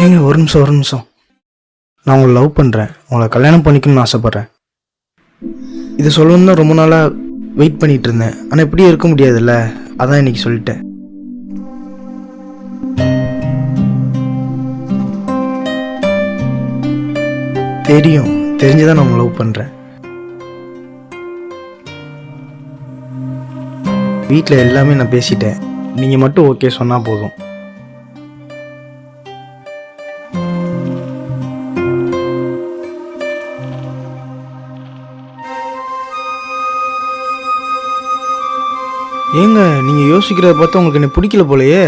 ஏங்க ஒரு நிமிஷம் நான் உங்களை லவ் பண்ணுறேன், உங்களை கல்யாணம் பண்ணிக்கணும்னு ஆசைப்பட்றேன். இதை சொல்லணும்னு தான் ரொம்ப நாளாக வெயிட் பண்ணிகிட்டு இருந்தேன். ஆனால் இப்படியே இருக்க முடியாதுல்ல, அதான் இன்னைக்கு சொல்லிட்டேன். தெரிஞ்சுதான் நான் உங்களை லவ் பண்ணுறேன். வீட்டில் எல்லாமே நான் பேசிட்டேன், நீங்கள் மட்டும் ஓகே சொன்னால் போதும். ஏங்க நீங்கள் யோசிக்கிறத பார்த்தா உங்களுக்கு என்ன பிடிக்கல போலையே.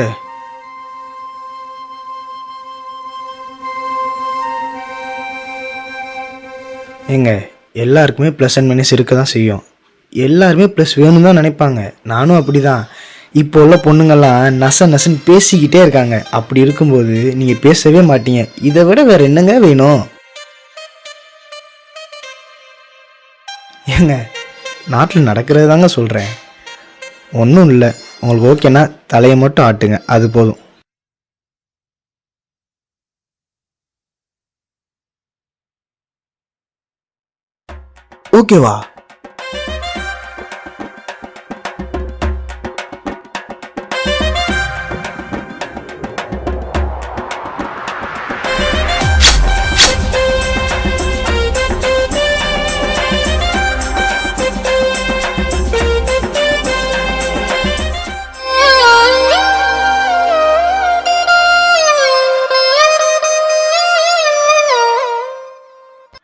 ஏங்க எல்லாருக்குமே ப்ளஸ் அண்ட் மைனஸ் இருக்க தான் செய்யும். எல்லாருமே ப்ளஸ் வேணும்னு தான் நினைப்பாங்க. நானும் அப்படி தான். இப்போ உள்ள பொண்ணுங்கள்லாம் நசன்னு பேசிக்கிட்டே இருக்காங்க. அப்படி இருக்கும்போது நீங்கள் பேசவே மாட்டீங்க. இதை விட வேறு என்னங்க வேணும்? ஏங்க நாட்டில் நடக்கிறது தாங்க சொல்கிறேன். ஒன்றும் இல்லை, உங்களுக்கு ஓகேன்னா தலையை மட்டும் ஆட்டுங்க, அது போதும். ஓகேவா?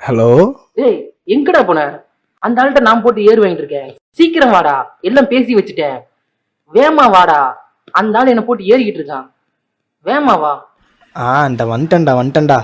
ஹலோ. ஏய் எங்கடா போன? அந்த ஆள்கிட்ட நான் போட்டு ஏறு வாங்கிட்டு இருக்கேன். சீக்கிரம் வாடா, எல்லாம் பேசி வச்சுட்டேன். வேமா வாடா, அந்த ஆள் என்ன போட்டு ஏறிக்கிட்டு இருக்கான். வேமா வா. இந்த வந்துட்டேன்டா.